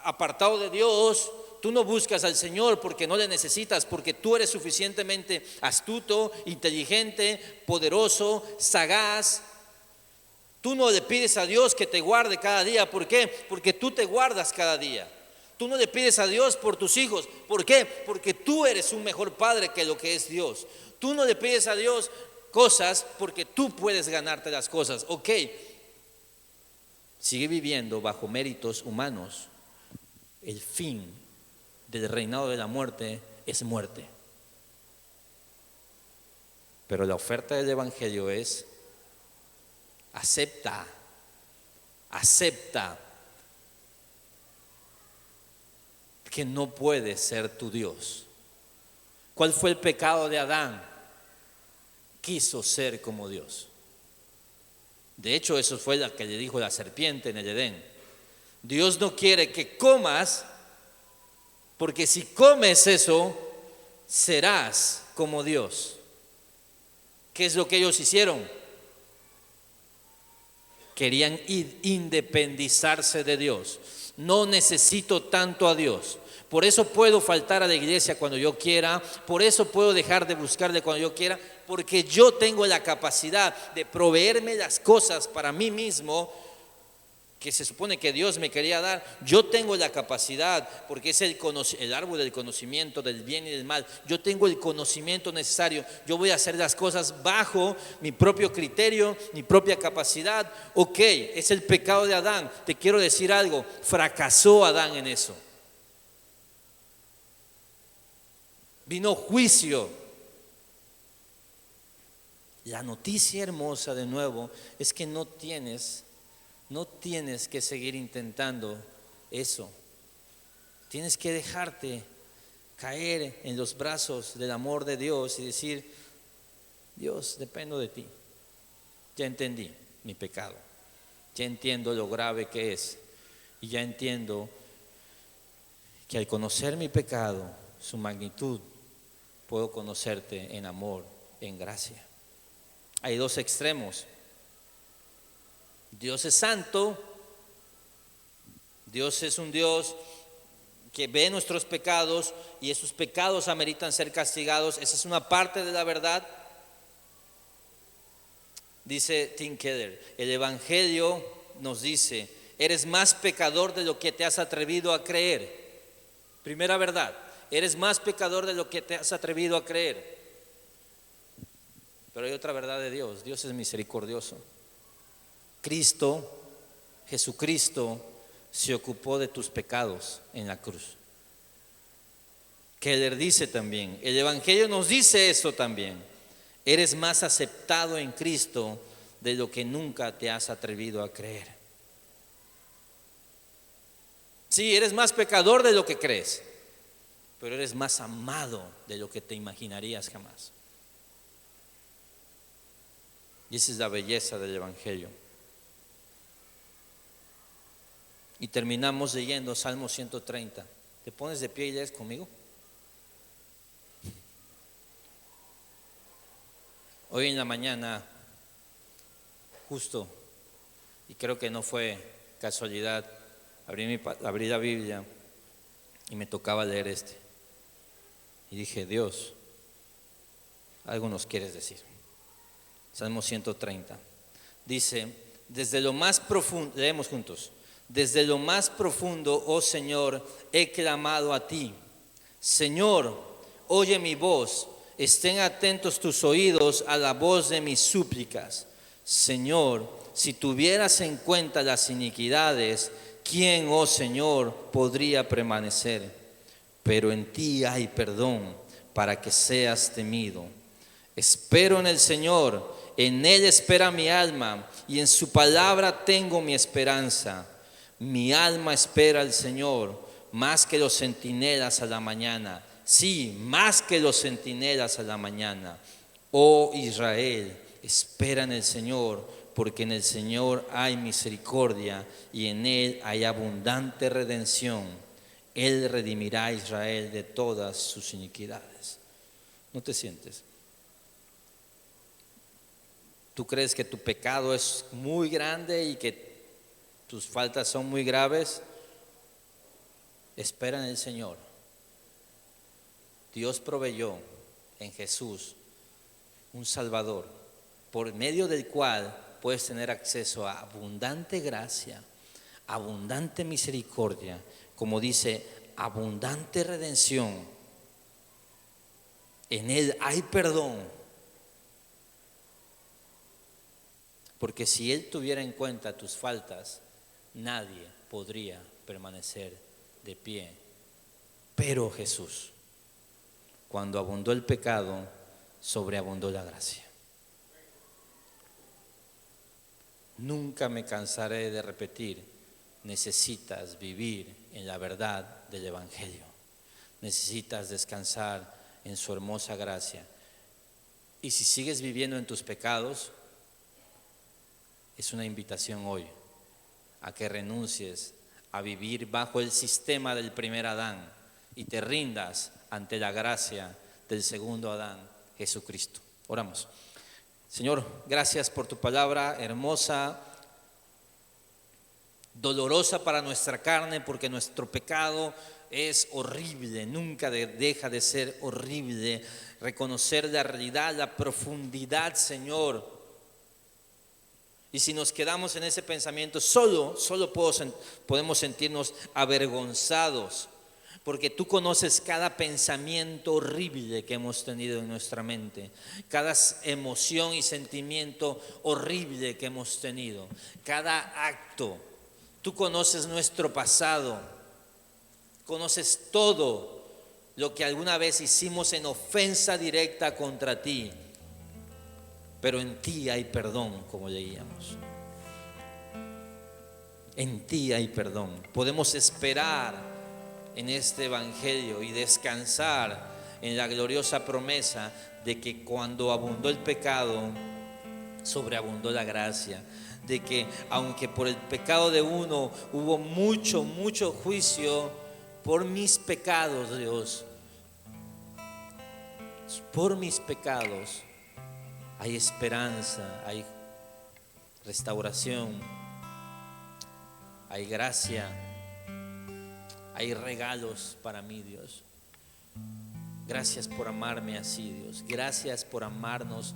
A: apartado de Dios, tú no buscas al Señor porque no le necesitas, porque tú eres suficientemente astuto, inteligente, poderoso, sagaz. Tú no le pides a Dios que te guarde cada día. ¿Por qué? Porque tú te guardas cada día. Tú no le pides a Dios por tus hijos. ¿Por qué? Porque tú eres un mejor padre que lo que es Dios. Tú no le pides a Dios cosas porque tú puedes ganarte las cosas. Ok, sigue viviendo bajo méritos humanos. El fin del reinado de la muerte es muerte. Pero la oferta del Evangelio es: acepta que no puedes ser tu Dios. ¿Cuál fue el pecado de Adán? Quiso ser como Dios. De hecho, eso fue lo que le dijo la serpiente en el Edén. Dios no quiere que comas, porque si comes eso, serás como Dios. ¿Qué es lo que ellos hicieron? Querían independizarse de Dios. No necesito tanto a Dios. Por eso puedo faltar a la iglesia cuando yo quiera. Por eso puedo dejar de buscarle cuando yo quiera. Porque yo tengo la capacidad de proveerme las cosas para mí mismo que se supone que Dios me quería dar. Yo tengo la capacidad, porque es el árbol del conocimiento del bien y del mal. Yo tengo el conocimiento necesario. Yo voy a hacer las cosas bajo mi propio criterio, mi propia capacidad. Ok, es el pecado de Adán. Te quiero decir algo: fracasó Adán en eso. Vino juicio. La noticia hermosa, de nuevo, es que no tienes que seguir intentando eso. Tienes que dejarte caer en los brazos del amor de Dios y decir: Dios, dependo de ti. Ya entendí mi pecado. Ya entiendo lo grave que es. Y ya entiendo que al conocer mi pecado, su magnitud, puedo conocerte en amor, en gracia. Hay dos extremos. Dios es santo. Dios es un Dios que ve nuestros pecados y esos pecados ameritan ser castigados. Esa es una parte de la verdad. Dice Tim Keller, el Evangelio nos dice: eres más pecador de lo que te has atrevido a creer. Primera verdad, eres más pecador de lo que te has atrevido a creer. Pero hay otra verdad de Dios: Dios es misericordioso. Jesucristo se ocupó de tus pecados en la cruz. Keller dice también, el Evangelio nos dice esto también: eres más aceptado en Cristo de lo que nunca te has atrevido a creer. Sí, eres más pecador de lo que crees, pero eres más amado de lo que te imaginarías jamás. Y esa es la belleza del Evangelio. Y terminamos leyendo Salmo 130. ¿Te pones de pie y lees conmigo? Hoy en la mañana, justo, y creo que no fue casualidad, abrí la Biblia y me tocaba leer este. Y dije: Dios, algo nos quieres decir. Salmo 130. Dice: desde lo más profundo, leemos juntos: desde lo más profundo, oh Señor, he clamado a ti. Señor, oye mi voz. Estén atentos tus oídos a la voz de mis súplicas. Señor, si tuvieras en cuenta las iniquidades, ¿quién, oh Señor, podría permanecer? Pero en ti hay perdón para que seas temido. Espero en el Señor, en Él espera mi alma, y en su palabra tengo mi esperanza. Mi alma espera al Señor, más que los centinelas a la mañana. Sí, más que los centinelas a la mañana. Oh Israel, espera en el Señor, porque en el Señor hay misericordia y en Él hay abundante redención. Él redimirá a Israel de todas sus iniquidades. ¿No te sientes? tú crees que tu pecado es muy grande y que tus faltas son muy graves, espera en el Señor. Dios proveyó en Jesús un Salvador, por medio del cual puedes tener acceso a abundante gracia, abundante misericordia, como dice, abundante redención. En Él hay perdón. Porque si Él tuviera en cuenta tus faltas, nadie podría permanecer de pie. Pero Jesús, cuando abundó el pecado, sobreabundó la gracia. Nunca me cansaré de repetir, necesitas vivir en la verdad del Evangelio. Necesitas descansar en su hermosa gracia. Y si sigues viviendo en tus pecados, es una invitación hoy a que renuncies a vivir bajo el sistema del primer Adán y te rindas ante la gracia del segundo Adán, Jesucristo. Oramos. Señor, gracias por tu palabra hermosa, dolorosa para nuestra carne, porque nuestro pecado es horrible, nunca deja de ser horrible. Reconocer la realidad, la profundidad, Señor. Y si nos quedamos en ese pensamiento, solo podemos sentirnos avergonzados, porque tú conoces cada pensamiento horrible que hemos tenido en nuestra mente, cada emoción y sentimiento horrible que hemos tenido, cada acto. Tú conoces nuestro pasado, conoces todo lo que alguna vez hicimos en ofensa directa contra ti. Pero en ti hay perdón, como leíamos. En ti hay perdón. Podemos esperar en este evangelio y descansar en la gloriosa promesa de que cuando abundó el pecado, sobreabundó la gracia. De que aunque por el pecado de uno hubo mucho juicio, por mis pecados, Dios, por mis pecados, hay esperanza, hay restauración, hay gracia, hay regalos para mí, Dios. Gracias por amarme así, Dios. Gracias por amarnos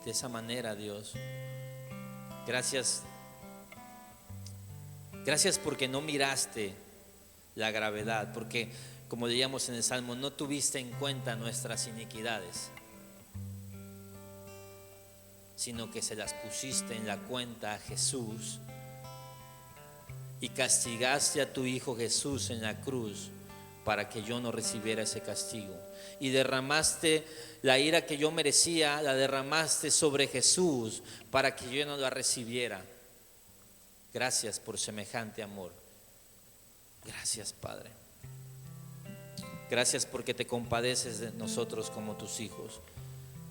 A: de esa manera, Dios. Gracias porque no miraste la gravedad, porque como leíamos en el Salmo, no tuviste en cuenta nuestras iniquidades, sino que se las pusiste en la cuenta a Jesús y castigaste a tu Hijo Jesús en la cruz para que yo no recibiera ese castigo. Y derramaste la ira que yo merecía, la derramaste sobre Jesús para que yo no la recibiera. Gracias por semejante amor. Gracias, Padre. Gracias porque te compadeces de nosotros como tus hijos.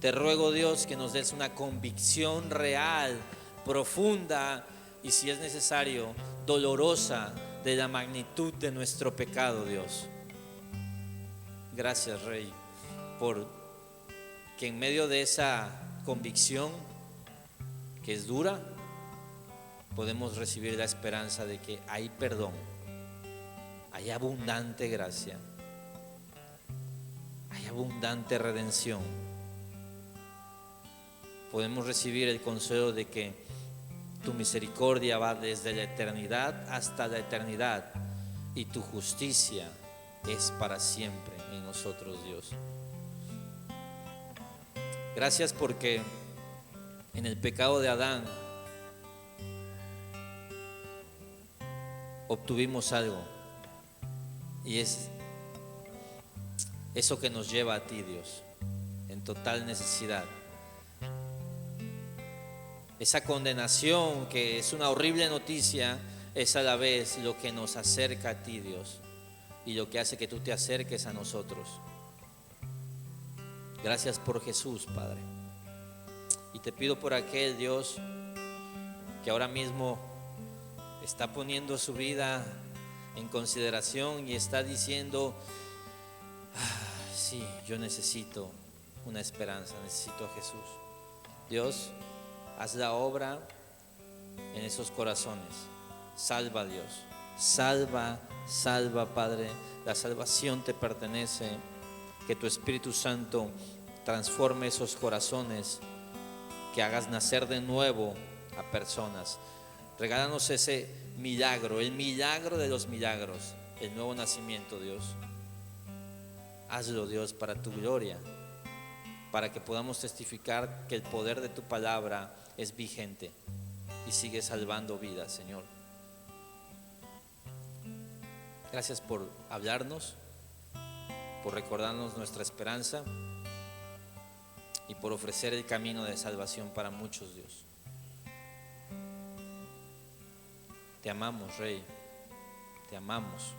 A: Te ruego, Dios, que nos des una convicción real, profunda y, si es necesario, dolorosa de la magnitud de nuestro pecado, Dios. Gracias, Rey, por que en medio de esa convicción que es dura, podemos recibir la esperanza de que hay perdón, hay abundante gracia, hay abundante redención. Podemos recibir el consuelo de que tu misericordia va desde la eternidad hasta la eternidad y tu justicia es para siempre en nosotros, Dios. Gracias porque en el pecado de Adán obtuvimos algo, y es eso que nos lleva a ti, Dios, en total necesidad. Esa condenación, que es una horrible noticia, es a la vez lo que nos acerca a ti, Dios, y lo que hace que tú te acerques a nosotros. Gracias por Jesús, Padre. Y te pido por aquel, Dios, que ahora mismo está poniendo su vida en consideración y está diciendo: sí, yo necesito una esperanza, necesito a Jesús. Dios, haz la obra en esos corazones. Salva, Dios. Salva, salva, Padre. La salvación te pertenece. Que tu Espíritu Santo transforme esos corazones, que hagas nacer de nuevo a personas. Regálanos ese milagro, el milagro de los milagros, el nuevo nacimiento, Dios. Hazlo, Dios, para tu gloria, para que podamos testificar que el poder de tu palabra es vigente y sigue salvando vidas, Señor. Gracias por hablarnos, por recordarnos nuestra esperanza y por ofrecer el camino de salvación para muchos, Dios. Te amamos, Rey, te amamos.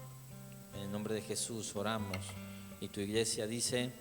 A: En el nombre de Jesús oramos. Y tu iglesia dice...